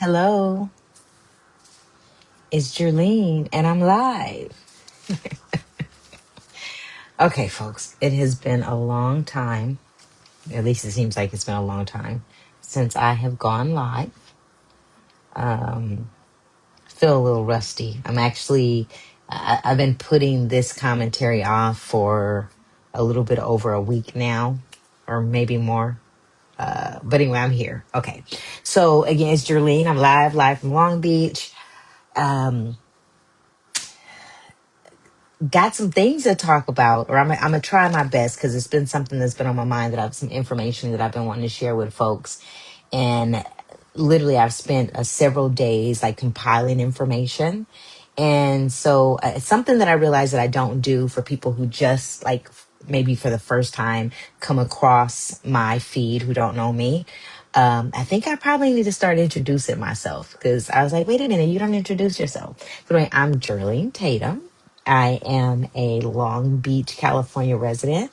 Hello, it's Jerlene, and I'm live. Okay, folks, it has been a long time. At least it seems like it's been a long time since I have gone live. Feel a little rusty. I've been putting this commentary off for a little bit over a week now, or maybe more. But anyway, I'm here. Okay. So again, it's Jerlene. I'm live from Long Beach. Um, got some things to talk about, or I'm gonna try my best because it's been something that's been on my mind that I've some information that I've been wanting to share with folks. And literally, I've spent several days like compiling information. And so it's something that I realize that I don't do for people who just like maybe for the first time come across my feed who don't know me. I think I probably need to start introducing myself because I was like, wait a minute, you don't introduce yourself. But anyway, I'm Jerlene Tatum. I am a Long Beach, California resident.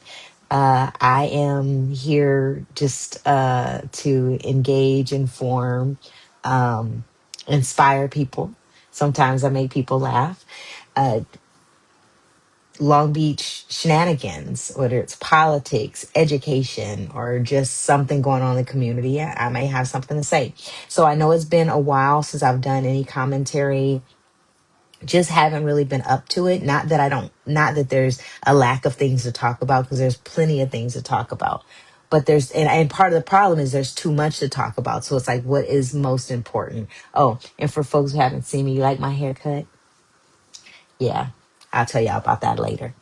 I am here just to engage, inform, inspire people. Sometimes I make people laugh. Uh, Long Beach shenanigans, whether it's politics, education, or just something going on in the community, I may have something to say. So I know it's been a while since I've done any commentary, just haven't really been up to it. Not that there's a lack of things to talk about, because there's plenty of things to talk about. But and part of the problem is there's too much to talk about. So it's like, what is most important? Oh, and for folks who haven't seen me, you like my haircut? Yeah, I'll tell y'all about that later.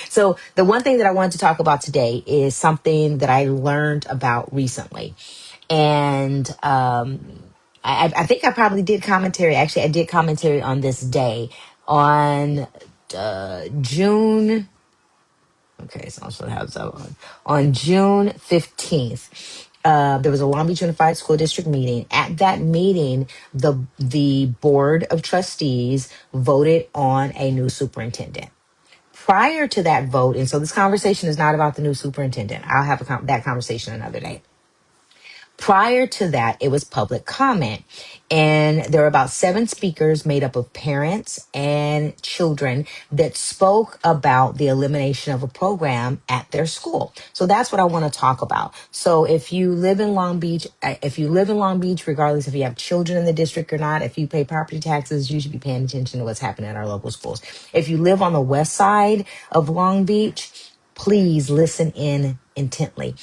So the one thing that I wanted to talk about today is something that I learned about recently. And I think I probably did commentary. Actually, I did commentary on this day on June. Okay, so I'm supposed to have that on June 15th. There was a Long Beach Unified School District meeting. At that meeting, the board of trustees voted on a new superintendent. Prior to that vote, and so this conversation is not about the new superintendent. I'll have that conversation another day. Prior to that, it was public comment. And there were about 7 speakers made up of parents and children that spoke about the elimination of a program at their school. So that's what I want to talk about. So if you live in Long Beach, regardless if you have children in the district or not, if you pay property taxes, you should be paying attention to what's happening at our local schools. If you live on the west side of Long Beach, please listen in intently.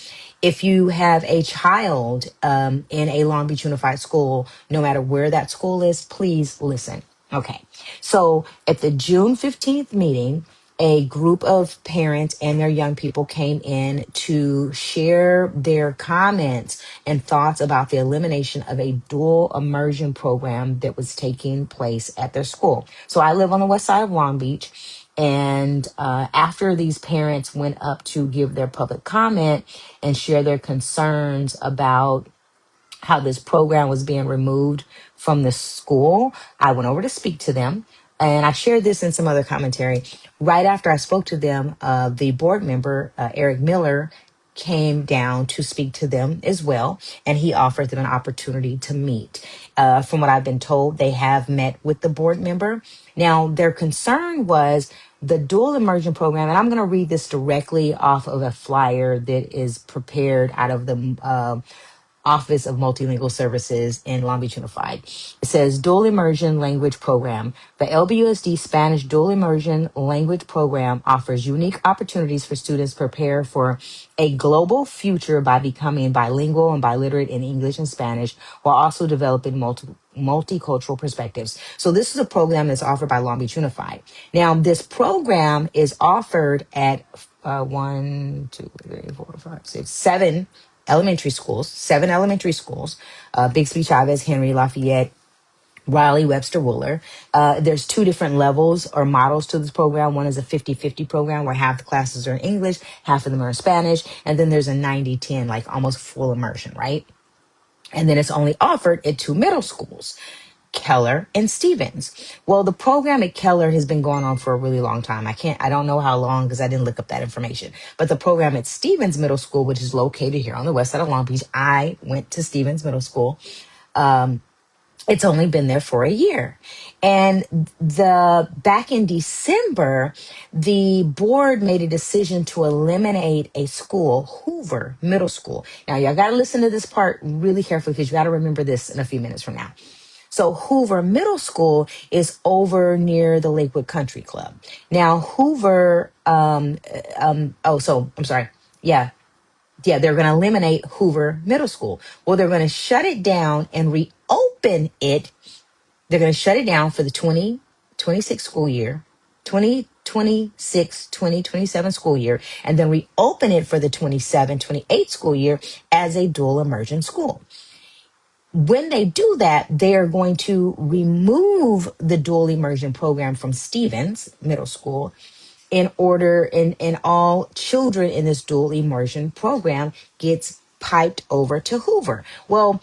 If you have a child in a Long Beach Unified School, no matter where that school is, please listen. Okay. So at the June 15th meeting, a group of parents and their young people came in to share their comments and thoughts about the elimination of a dual immersion program that was taking place at their school. So I live on the west side of Long Beach. And after these parents went up to give their public comment and share their concerns about how this program was being removed from the school, I went over to speak to them. And I shared this in some other commentary. Right after I spoke to them, the board member, Eric Miller, came down to speak to them as well. And he offered them an opportunity to meet. From what I've been told, they have met with the board member. Now, their concern was the dual immersion program. And I'm going to read this directly off of a flyer that is prepared out of the Office of Multilingual Services in Long Beach Unified. It says Dual Immersion Language Program. The LBUSD Spanish Dual Immersion Language Program offers unique opportunities for students to prepare for a global future by becoming bilingual and biliterate in English and Spanish, while also developing multicultural perspectives. So this is a program that's offered by Long Beach Unified. Now, this program is offered at 7 elementary schools, Bixby, Chavez, Henry, Lafayette, Riley, Webster, Wooler. There's 2 different levels or models to this program. One is a 50-50 program where half the classes are in English, half of them are in Spanish. And then there's a 90-10, like almost full immersion, right? And then it's only offered at 2 middle schools, Keller and Stevens. Well, the program at Keller has been going on for a really long time. I don't know how long because I didn't look up that information. But the program at Stevens Middle School, which is located here on the west side of Long Beach, I went to Stevens Middle School. It's only been there for a year. And the back in December, the board made a decision to eliminate a school, Hoover Middle School. Now, y'all got to listen to this part really carefully because you got to remember this in a few minutes from now. So Hoover Middle School is over near the Lakewood Country Club. Now, Hoover, oh, so I'm sorry. Yeah, they're going to eliminate Hoover Middle School. Well, they're going to shut it down and reopen it. They're going to shut it down for the 2026 school year, 2026, 2027 school year, and then reopen it for the 27-28 school year as a dual immersion school. When they do that, they are going to remove the dual immersion program from Stevens Middle School in order, and all children in this dual immersion program gets piped over to Hoover. Well,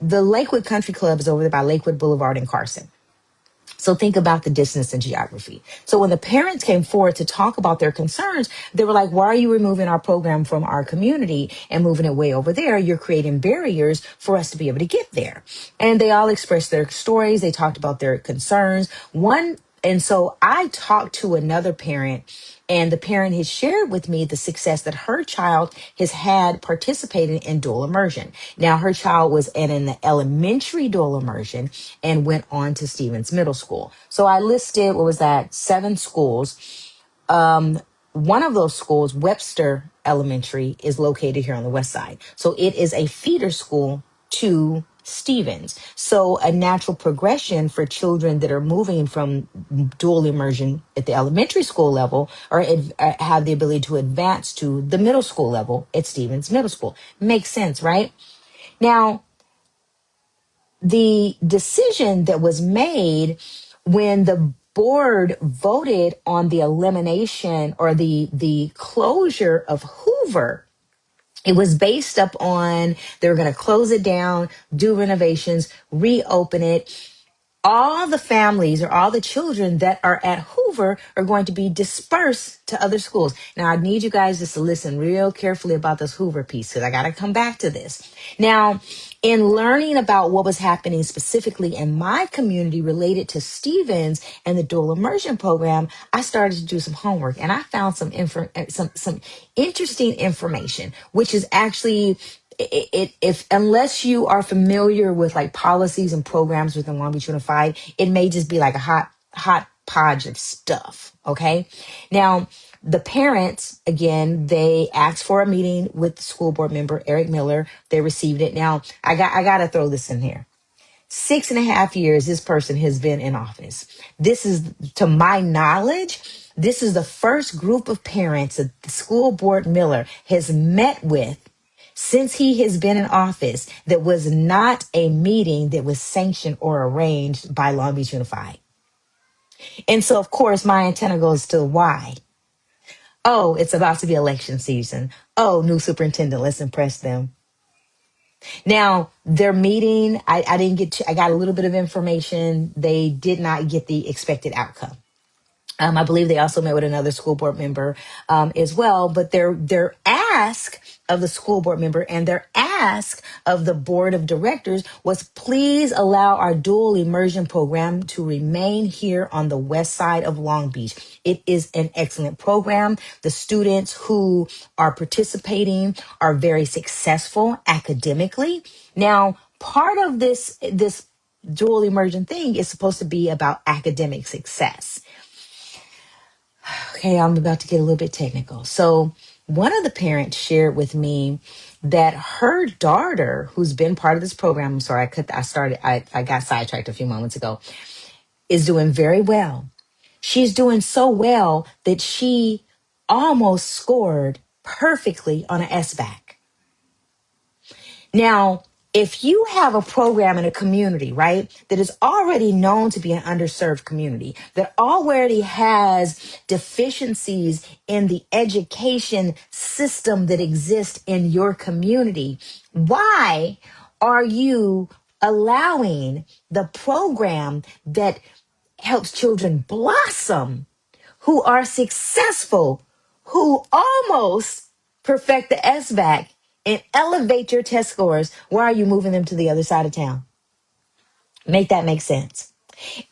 the Lakewood Country Club is over there by Lakewood Boulevard in Carson. So think about the distance and geography. So when the parents came forward to talk about their concerns, they were like, why are you removing our program from our community and moving it way over there? You're creating barriers for us to be able to get there. And they all expressed their stories. They talked about their concerns. And so I talked to another parent, and the parent has shared with me the success that her child has had participating in dual immersion. Now, her child was in an elementary dual immersion and went on to Stevens Middle School. So I listed, what was that, 7 schools. One of those schools, Webster Elementary, is located here on the west side. So it is a feeder school to Stevens. So a natural progression for children that are moving from dual immersion at the elementary school level or have the ability to advance to the middle school level at Stevens Middle School. Makes sense, right? Now, the decision that was made when the board voted on the elimination or the closure of Hoover, it was based up on they were going to close it down, do renovations, reopen it. All the families or all the children that are at Hoover are going to be dispersed to other schools. Now, I need you guys just to listen real carefully about this Hoover piece because I got to come back to this. Now, in learning about what was happening specifically in my community related to Stevens and the dual immersion program, I started to do some homework and I found some interesting information, which is actually if unless you are familiar with like policies and programs within Long Beach Unified, it may just be like a hot podge of stuff. Okay. Now, the parents, again, they asked for a meeting with the school board member, Eric Miller. They received it. Now, I gotta throw this in here. 6.5 years this person has been in office. This is, to my knowledge, this is the first group of parents that the school board Miller has met with since he has been in office that was not a meeting that was sanctioned or arranged by Long Beach Unified. And so, of course, my antenna goes to why. Oh, it's about to be election season. Oh, new superintendent, let's impress them. Now, their meeting, I didn't get to, I got a little bit of information. They did not get the expected outcome. I believe they also met with another school board member as well. But their ask of the school board member and their ask of the board of directors was please allow our dual immersion program to remain here on the west side of Long Beach. It is an excellent program. The students who are participating are very successful academically. Now, part of this dual immersion thing is supposed to be about academic success. Okay, I'm about to get a little bit technical. So, one of the parents shared with me that her daughter, who's been part of this program, I'm sorry, I got sidetracked a few moments ago, is doing very well. She's doing so well that she almost scored perfectly on an SBAC. Now, if you have a program in a community, right, that is already known to be an underserved community, that already has deficiencies in the education system that exists in your community, why are you allowing the program that helps children blossom who are successful, who almost perfect the SBAC and elevate your test scores? Why are you moving them to the other side of town? Make that make sense?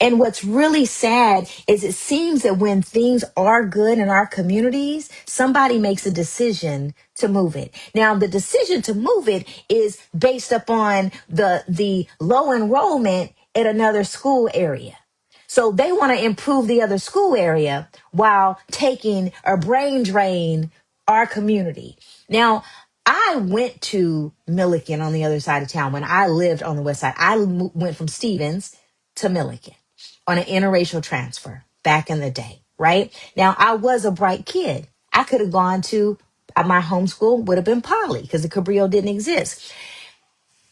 And what's really sad is it seems that when things are good in our communities, somebody makes a decision to move it. Now, the decision to move it is based upon the low enrollment at another school area. So they want to improve the other school area while taking a brain drain our community. Now, I went to Milliken on the other side of town when I lived on the west side. Went from Stevens to Milliken on an interracial transfer back in the day, right? Now, I was a bright kid. I could have gone to my homeschool would have been Poly because the Cabrillo didn't exist.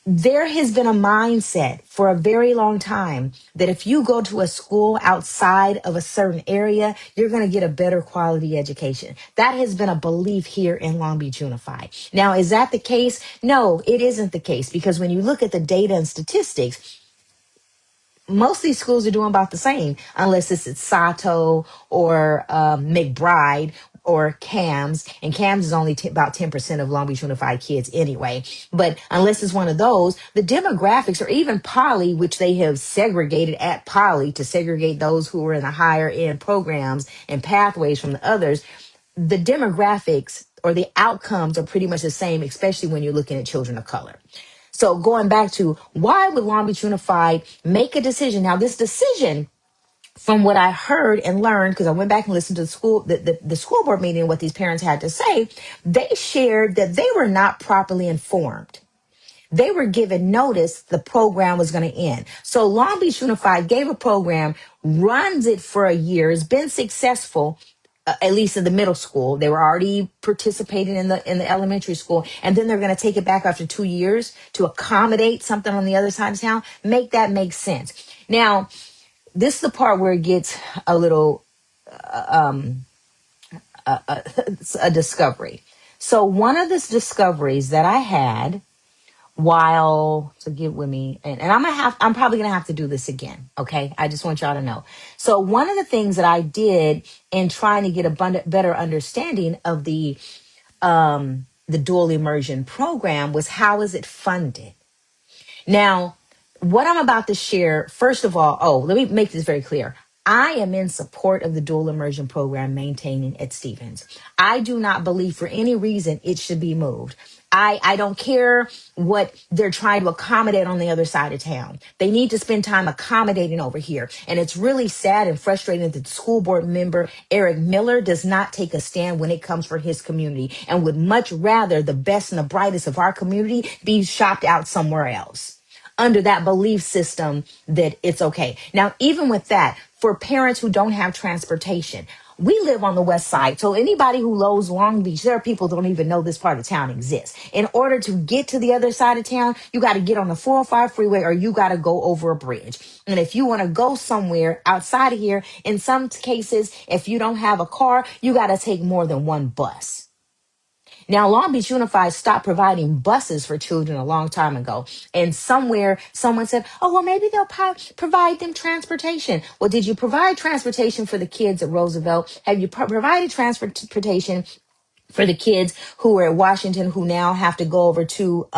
There has been a mindset for a very long time that if you go to a school outside of a certain area, you're going to get a better quality education. That has been a belief here in Long Beach Unified. Now, is that the case? No, it isn't the case, because when you look at the data and statistics, most of these schools are doing about the same, unless it's at Sato or McBride or CAMS. And CAMS is only about 10% of Long Beach Unified kids anyway. But unless it's one of those, the demographics, or even Poly, which they have segregated at Poly to segregate those who are in the higher end programs and pathways from the others, the demographics or the outcomes are pretty much the same, especially when you're looking at children of color. So going back to why would Long Beach Unified make a decision? Now, this decision, from what I heard and learned, because I went back and listened to the school board meeting and what these parents had to say, they shared that they were not properly informed. They were given notice the program was going to end. So Long Beach Unified gave a program, runs it for a year, has been successful, at least in the middle school. They were already participating in the elementary school, and then they're going to take it back after 2 years to accommodate something on the other side of town. Make that make sense. Now, this is the part where it gets a little a discovery. So one of the discoveries that I had while, so get with me, and I'm probably gonna have to do this again. Okay, I just want y'all to know. So one of the things that I did in trying to get a better understanding of the dual immersion program was, how is it funded? Now, what I'm about to share, first of all, let me make this very clear. I am in support of the dual immersion program maintaining at Stevens. I do not believe for any reason it should be moved. I don't care what they're trying to accommodate on the other side of town. They need to spend time accommodating over here. And it's really sad and frustrating that the school board member, Eric Miller, does not take a stand when it comes for his community and would much rather the best and the brightest of our community be shopped out somewhere else, under that belief system that it's okay. Now, even with that, for parents who don't have transportation, we live on the west side. So anybody who knows Long Beach, there are people who don't even know this part of town exists. In order to get to the other side of town, you got to get on the 405 freeway, or you got to go over a bridge. And if you want to go somewhere outside of here, in some cases, if you don't have a car, you got to take more than one bus. Now, Long Beach Unified stopped providing buses for children a long time ago. And somewhere someone said, oh, well, maybe they'll provide them transportation. Well, did you provide transportation for the kids at Roosevelt? Have you provided transportation for the kids who are at Washington, who now have to go over to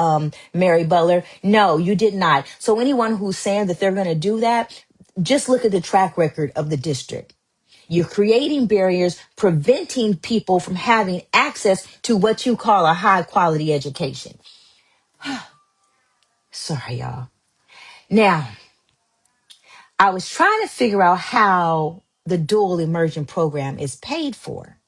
Mary Butler? No, you did not. So anyone who's saying that they're going to do that, just look at the track record of the district. You're creating barriers, preventing people from having access to what you call a high quality education. Sorry, y'all. Now, I was trying to figure out how the dual immersion program is paid for.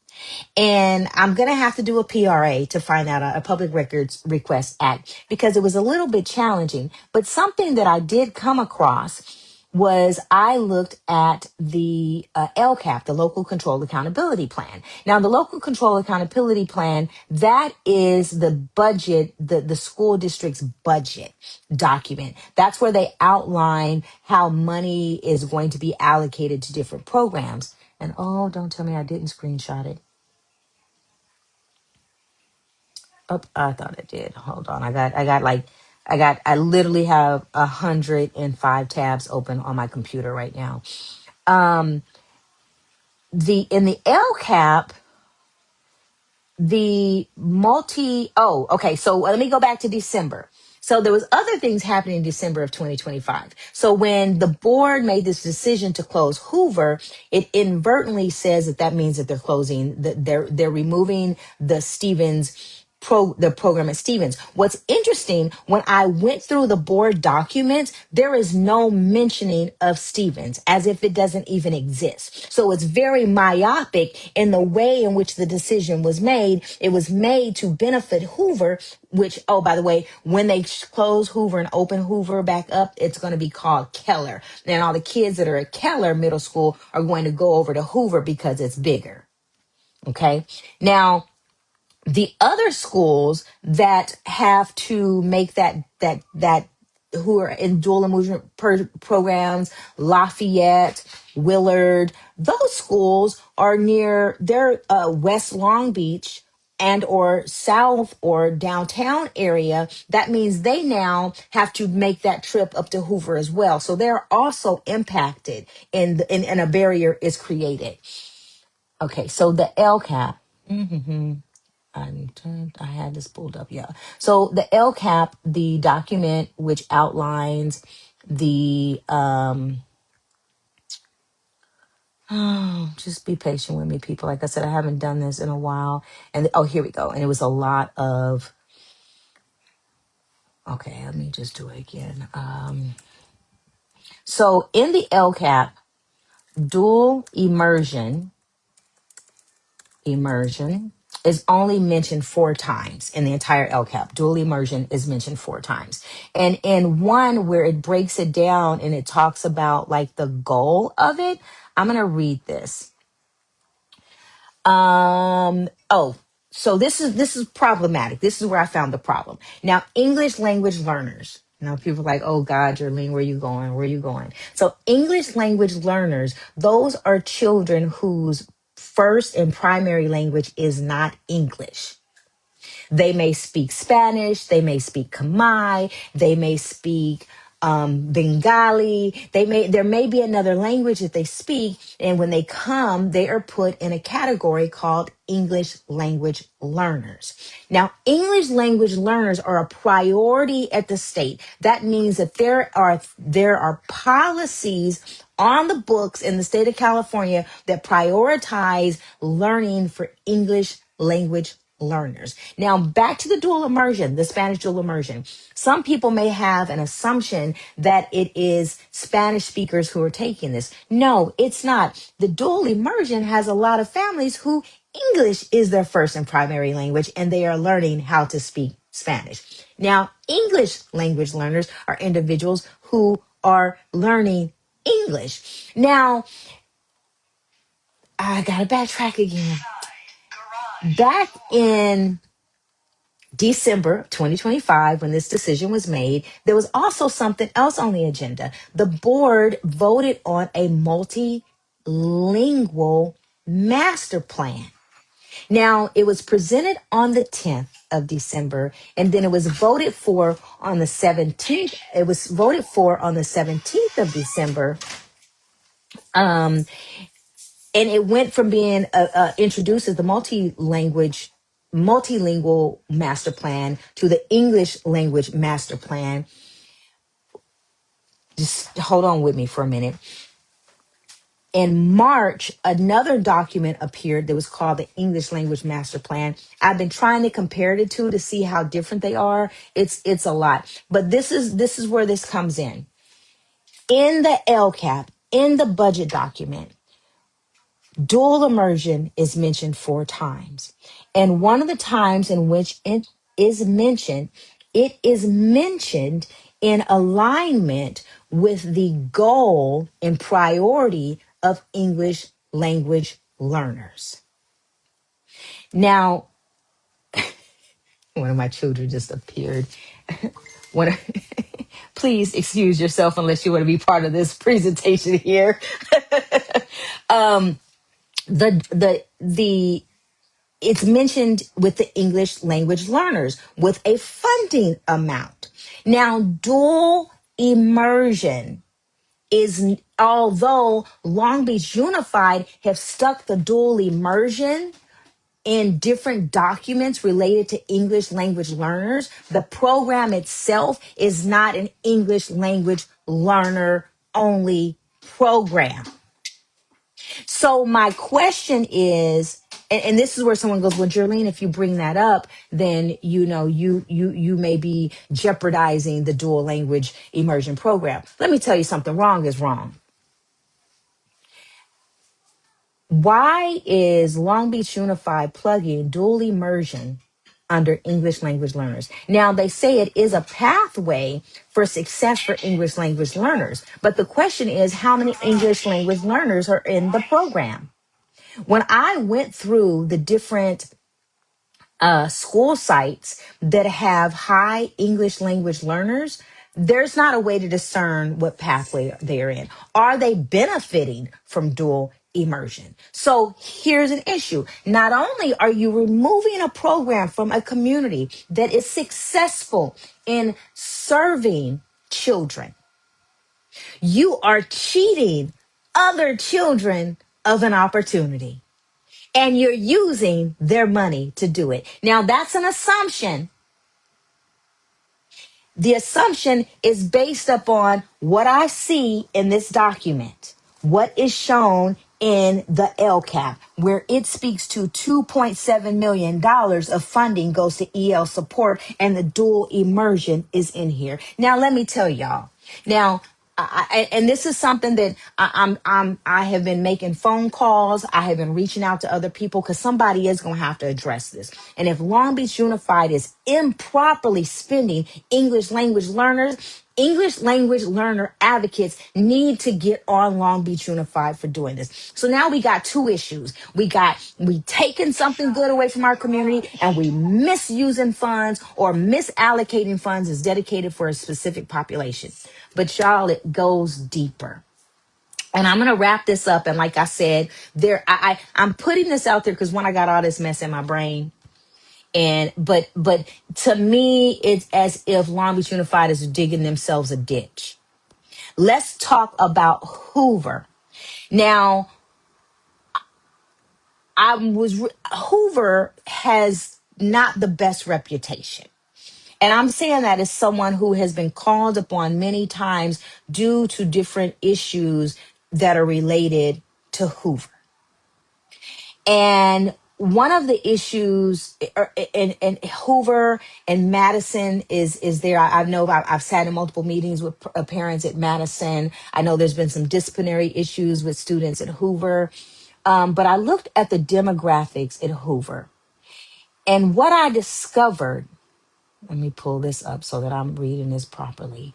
And I'm going to have to do a PRA to find out, a Public Records Request Act, because it was a little bit challenging. But something that I did come across was, I looked at the LCAP, the Local Control Accountability Plan. Now, the Local Control Accountability Plan, that is the budget, the school district's budget document. That's where they outline how money is going to be allocated to different programs. And oh, don't tell me I didn't screenshot it. Oh, I thought I did. Hold on. I literally have 105 tabs open on my computer right now. Um, in the LCAP, okay. So let me go back to December. So there was other things happening in December of 2025. So when the board made this decision to close Hoover, it inadvertently says that that means that they're closing, that they're removing the Stevens the program at Stevens. What's interesting, when I went through the board documents, there is no mentioning of Stevens, as if it doesn't even exist. So it's very myopic in the way in which the decision was made. It was made to benefit Hoover, which, oh, by the way, when they close Hoover and open Hoover back up, it's going to be called Keller. And all the kids that are at Keller Middle School are going to go over to Hoover because it's bigger. Okay. Now, the other schools that have to make that who are in dual immersion programs, Lafayette, Willard, those schools are near their West Long Beach and or south or downtown area. That means they now have to make that trip up to Hoover as well. So they're also impacted and a barrier is created. Okay, so the LCAP. I had this pulled up, yeah. So the LCAP, the document which outlines the oh, just be patient with me, people. Like I said, I haven't done this in a while. And oh, here we go. And it was a lot of okay, let me just do it again. So in the LCAP, dual immersion is only mentioned 4 times in the entire LCAP. Dual immersion is mentioned 4 times. And in one where it breaks it down and it talks about like the goal of it, I'm going to read this. Oh, so this is problematic. This is where I found the problem. Now, English language learners. Now, people are like, oh God, Jerlene, where you going? Where you going? So English language learners, those are children whose first and primary language is not English. They may speak Spanish, they may speak Khmer, they may speak Bengali. There may be another language that they speak, and when they come, they are put in a category called English language learners. Now, English language learners are a priority at the state. That means that there are policies on the books in the state of California that prioritize learning for English language learners. Now, back to the dual immersion, the Spanish dual immersion. Some people may have an assumption that it is Spanish speakers who are taking this. No, it's not. The dual immersion has a lot of families who English is their first and primary language, and they are learning how to speak Spanish. Now, English language learners are individuals who are learning English. Now, I got to backtrack again. Back in December 2025, when this decision was made, there was also something else on the agenda. The board voted on a multilingual master plan. Now, it was presented on the 10th of December, and then it was voted for on the 17th. It was voted for on the 17th of December. And it went from being introduced as the multilingual master plan to the English language master plan. Just hold on with me for a minute. In March, another document appeared that was called the English language master plan. I've been trying to compare the two to see how different they are. It's a lot, but this is where this comes in the LCAP, in the budget document. Dual immersion is mentioned 4 times. And one of the times in which it is mentioned in alignment with the goal and priority of English language learners. Now, one of my children just appeared. One of- Please excuse yourself unless you want to be part of this presentation here. The it's mentioned with the English language learners with a funding amount. Now, dual immersion is, although Long Beach Unified have stuck the dual immersion in different documents related to English language learners. The program itself is not an English language learner only program. So my question is, and this is where someone goes, well, Jerlene, if you bring that up, then you may be jeopardizing the dual language immersion program. Let me tell you something. Wrong is wrong. Why is Long Beach Unified plugging dual immersion under English language learners? Now, they say it is a pathway for success for English language learners, but the question is, how many English language learners are in the program? When I went through the different school sites that have high English language learners, there's not a way to discern what pathway they're in. Are they benefiting from dual immersion? So here's an issue. Not only are you removing a program from a community that is successful in serving children, you are cheating other children of an opportunity. And you're using their money to do it. Now, that's an assumption. The assumption is based upon what I see in this document, what is shown in the LCAP, where it speaks to $2.7 million of funding goes to EL support, and the dual immersion is in here. Now, let me tell y'all. Now, and this is something that I have been making phone calls. I have been reaching out to other people because somebody is going to have to address this. And if Long Beach Unified is improperly spending English language learners, English language learner advocates need to get on Long Beach Unified for doing this. So now we got two issues. We taking something good away from our community, and we misusing funds or misallocating funds as dedicated for a specific population. But y'all, it goes deeper. And I'm going to wrap this up. And like I said, I'm putting this out there because when I got all this mess in my brain, but to me, it's as if Long Beach Unified is digging themselves a ditch. Let's talk about Hoover. Now, Hoover has not the best reputation. And I'm saying that as someone who has been called upon many times due to different issues that are related to Hoover. And one of the issues in Hoover and Madison is there. I know I've sat in multiple meetings with parents at Madison. I know there's been some disciplinary issues with students at Hoover. But I looked at the demographics at Hoover. And what I discovered, let me pull this up so that I'm reading this properly.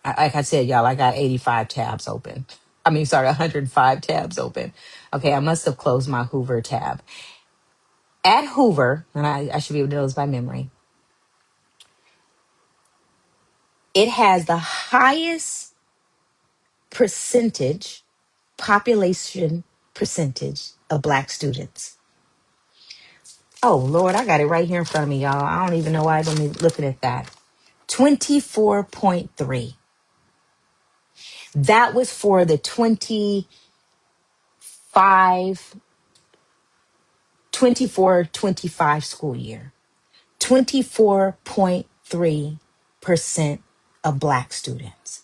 Like I said, y'all, I got 85 tabs open. 105 tabs open. Okay, I must have closed my Hoover tab. At Hoover, and I should be able to know this by memory, it has the highest population percentage of Black students. Oh, Lord, I got it right here in front of me, y'all. I don't even know why I'm looking at that. 24.3. That was for the 24-25 school year. 24.3% of Black students.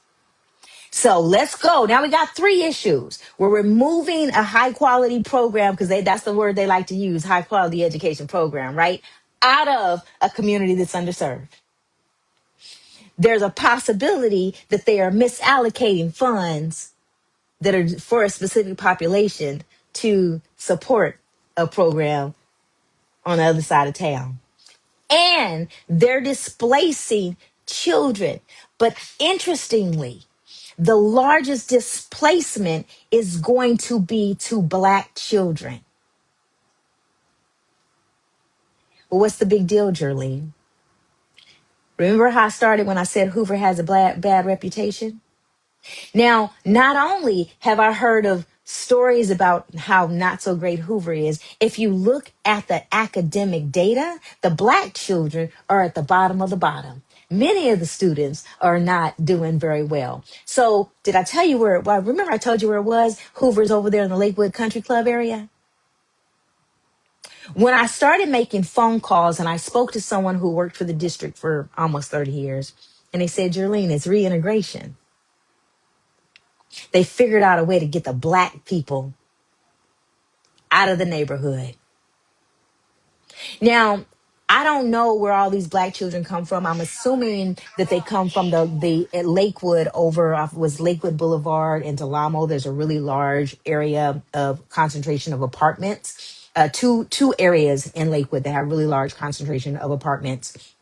So let's go. Now we got three issues. We're removing a high quality program, because that's the word they like to use, high quality education program, right? Out of a community that's underserved. There's a possibility that they are misallocating funds that are for a specific population to support a program on the other side of town. And they're displacing children. But interestingly, the largest displacement is going to be to Black children. Well, what's the big deal, Jerlene? Remember how I started when I said Hoover has a bad reputation? Now, not only have I heard of stories about how not so great Hoover is, if you look at the academic data, the Black children are at the bottom of the bottom. Many of the students are not doing very well. So did I tell you where it was? Remember I told you where it was? Hoover's over there in the Lakewood Country Club area. When I started making phone calls and I spoke to someone who worked for the district for almost 30 years, and they said, Jerlene, it's reintegration. They figured out a way to get the black people out of the neighborhood. Now, I don't know where all these black children come from. I'm assuming that they come from the at Lakewood over off was Lakewood Boulevard into Lamo. There's a really large area of concentration of apartments. Two areas in Lakewood that have really large concentration of apartments.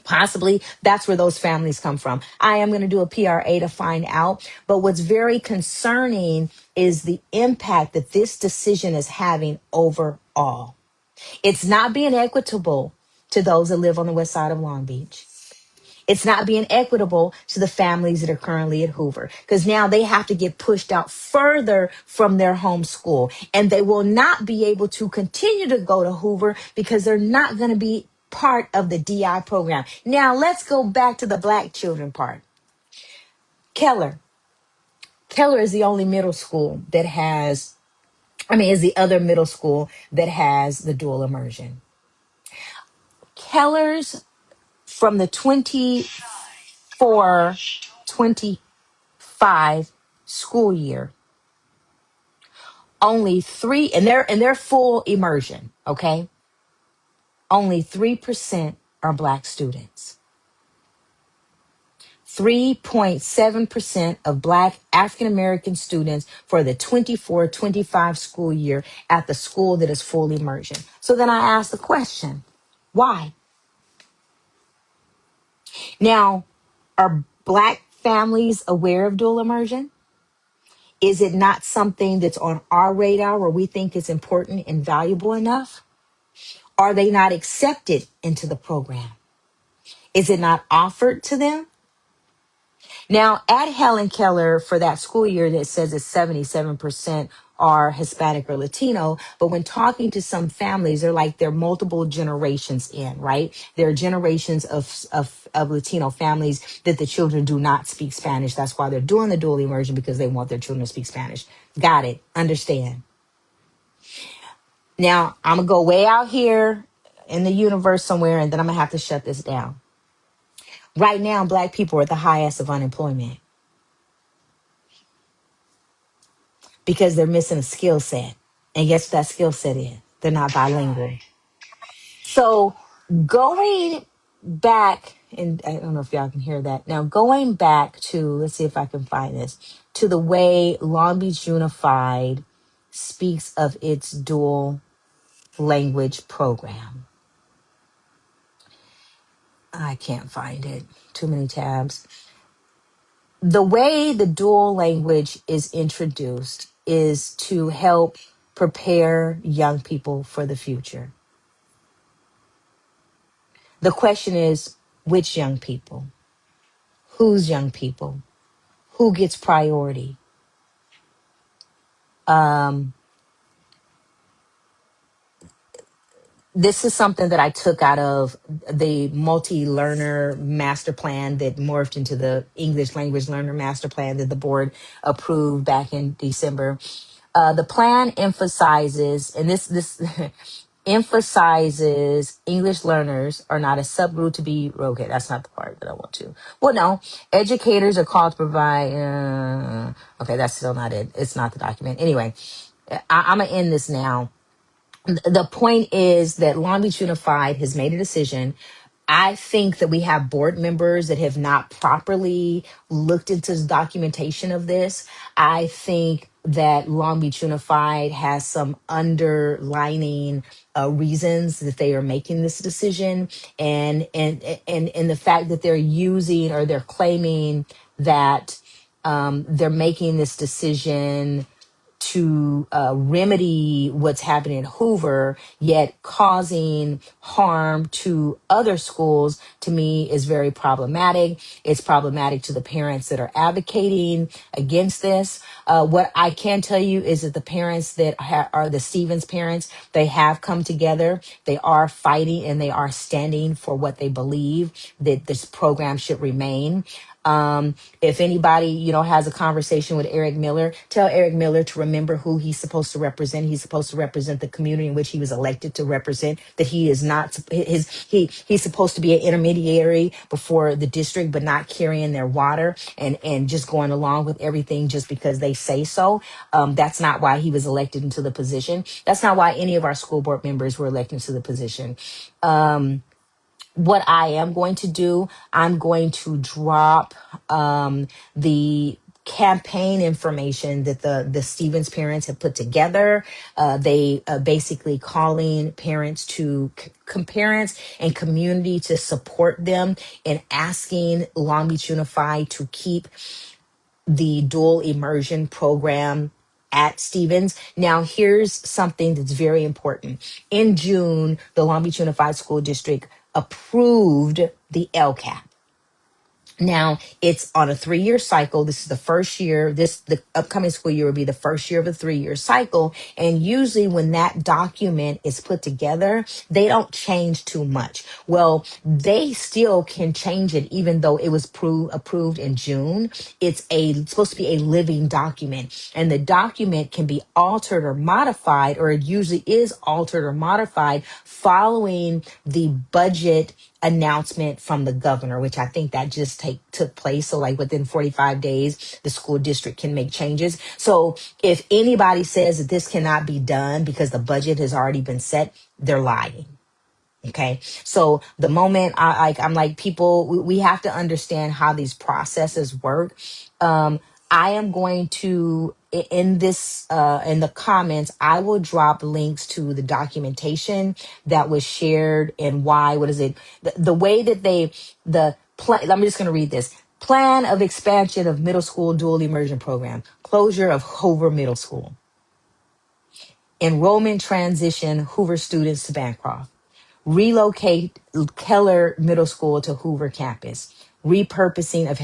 Possibly that's where those families come from. I am going to do a PRA to find out. But what's very concerning is the impact that this decision is having overall. It's not being equitable to those that live on the west side of Long Beach. It's not being equitable to the families that are currently at Hoover because now they have to get pushed out further from their home school and they will not be able to continue to go to Hoover because they're not going to be part of the DI program. Now let's go back to the black children part. Keller. Keller is the only middle school that is the other middle school that has the dual immersion. Keller's from the 24-25 school year, only three, and they're full immersion, okay? Only 3% are black students. 3.7% of black African American students for the 24-25 school year at the school that is full immersion. So then I asked the question, why? Now, are black families aware of dual immersion? Is it not something that's on our radar where we think it's important and valuable enough? Are they not accepted into the program? Is it not offered to them? Now, at Helen Keller for that school year, that says it's 77% are Hispanic or Latino. But when talking to some families, they're multiple generations in, right? There are generations of Latino families that the children do not speak Spanish. That's why they're doing the dual immersion because they want their children to speak Spanish. Got it. Understand. Now, I'm going to go way out here in the universe somewhere, and then I'm going to have to shut this down. Right now, black people are at the highest of unemployment because they're missing a skill set. And guess what that skill set is? They're not bilingual. So going back, and I don't know if y'all can hear that. Now, going back to, let's see if I can find this, to the way Long Beach Unified speaks of its dual language program. I can't find it. Too many tabs. The way the dual language is introduced is to help prepare young people for the future. The question is, which young people? Whose young people? Who gets priority? This is something that I took out of the multi-learner master plan that morphed into the English language learner master plan that the board approved back in December. The plan emphasizes, and this emphasizes English learners are not a subgroup to be, okay, that's not the part that I want to. Well, no, educators are called to provide, okay, that's still not it. It's not the document. Anyway, I'm going to end this now. The point is that Long Beach Unified has made a decision. I think that we have board members that have not properly looked into the documentation of this. I think that Long Beach Unified has some underlining reasons that they are making this decision, and the fact that they're using or they're claiming that they're making this decision to remedy what's happening at Hoover, yet causing harm to other schools, to me is very problematic. It's problematic to the parents that are advocating against this. What I can tell you is that the parents that are the Stevens parents, they have come together. They are fighting and they are standing for what they believe that this program should remain. If anybody, has a conversation with Eric Miller, tell Eric Miller to remember who he's supposed to represent. He's supposed to represent the community in which he was elected to represent. That he is not he's supposed to be an intermediary before the district, but not carrying their water and just going along with everything just because they say so. That's not why he was elected into the position. That's not why any of our school board members were elected to the position. What I am going to do, I'm going to drop the campaign information that the Stevens parents have put together. They basically calling parents to parents and community to support them in asking Long Beach Unified to keep the dual immersion program at Stevens. Now, here's something that's very important. In June, the Long Beach Unified School District approved the LCAP. Now it's on a 3-year cycle. This is the first year. The upcoming school year will be the first year of a 3-year cycle. And usually when that document is put together, they don't change too much. Well, they still can change it even though it was approved in June. It's supposed to be a living document, and the document can be altered or modified, or it usually is altered or modified following the budget announcement from the governor, which I think that just took place. So like within 45 days, the school district can make changes. So if anybody says that this cannot be done because the budget has already been set, they're lying. Okay. So the moment I'm like, people, we have to understand how these processes work. I am going to, in in the comments, I will drop links to the documentation that was shared and why. What is it? The way that I'm just going to read this. Plan of expansion of middle school dual immersion program, closure of Hoover Middle School, enrollment transition Hoover students to Bancroft, relocate Keller Middle School to Hoover campus, repurposing of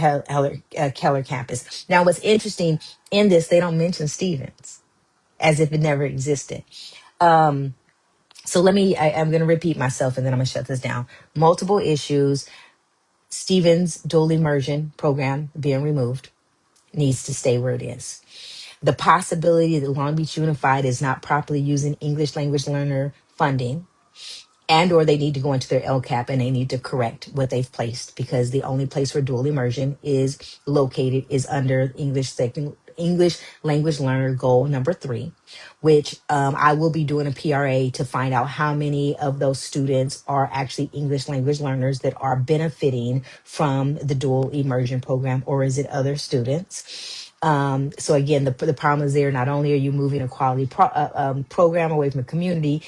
Keller campus. Now, what's interesting in this, they don't mention Stevens as if it never existed. So I'm going to repeat myself and then I'm going to shut this down. Multiple issues. Stevens dual immersion program being removed needs to stay where it is. The possibility that Long Beach Unified is not properly using English language learner funding, and or they need to go into their LCAP and they need to correct what they've placed, because the only place where dual immersion is located is under English language learner goal number 3, which I will be doing a PRA to find out how many of those students are actually English language learners that are benefiting from the dual immersion program, or is it other students? So again, the problem is there. Not only are you moving a quality program away from the community,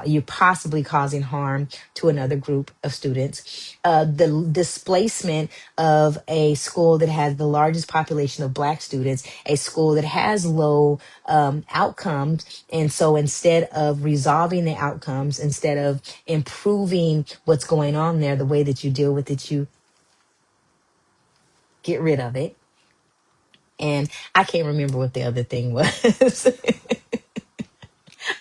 you're possibly causing harm to another group of students. The displacement of a school that has the largest population of Black students, a school that has low outcomes, and so instead of resolving the outcomes, instead of improving what's going on there, the way that you deal with it, you get rid of it. And I can't remember what the other thing was.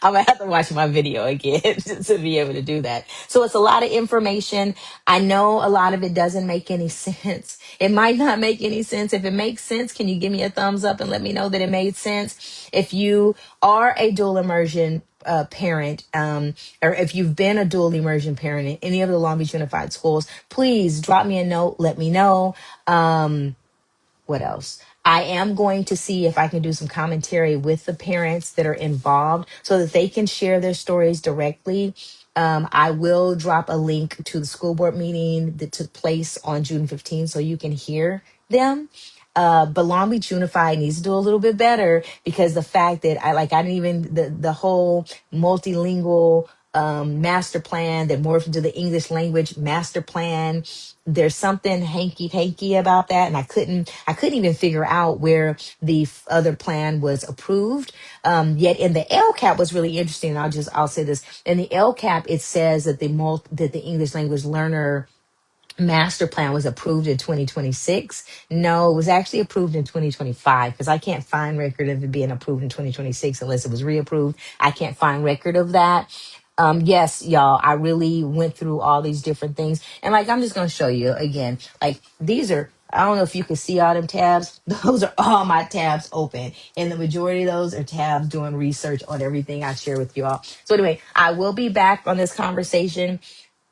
I'm gonna have to watch my video again to be able to do that. So it's a lot of information. I know a lot of it doesn't make any sense. It might not make any sense. If it makes sense, can you give me a thumbs up and let me know that it made sense? If you are a dual immersion parent, or if you've been a dual immersion parent in any of the Long Beach Unified schools, please drop me a note. Let me know. What else? I am going to see if I can do some commentary with the parents that are involved so that they can share their stories directly. I will drop a link to the school board meeting that took place on June 15th so you can hear them. But Long Beach Unified needs to do a little bit better, because the fact that I didn't even, the whole multilingual master plan that morphed into the English language master plan, there's something hanky about that, and I couldn't even figure out where the other plan was approved. Yet in the LCAP was really interesting. I'll say this: in the LCAP, it says that the English language learner master plan was approved in 2026. No, it was actually approved in 2025, because I can't find record of it being approved in 2026 unless it was reapproved. I can't find record of that. Yes, y'all, I really went through all these different things. And I'm just going to show you again, these are, I don't know if you can see all them tabs. Those are all my tabs open. And the majority of those are tabs doing research on everything I share with you all. So anyway, I will be back on this conversation.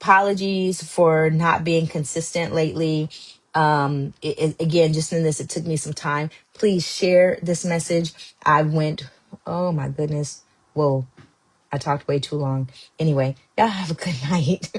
Apologies for not being consistent lately. Again, just in this, it took me some time. Please share this message. I went, oh my goodness. Whoa, I talked way too long. Anyway, y'all have a good night.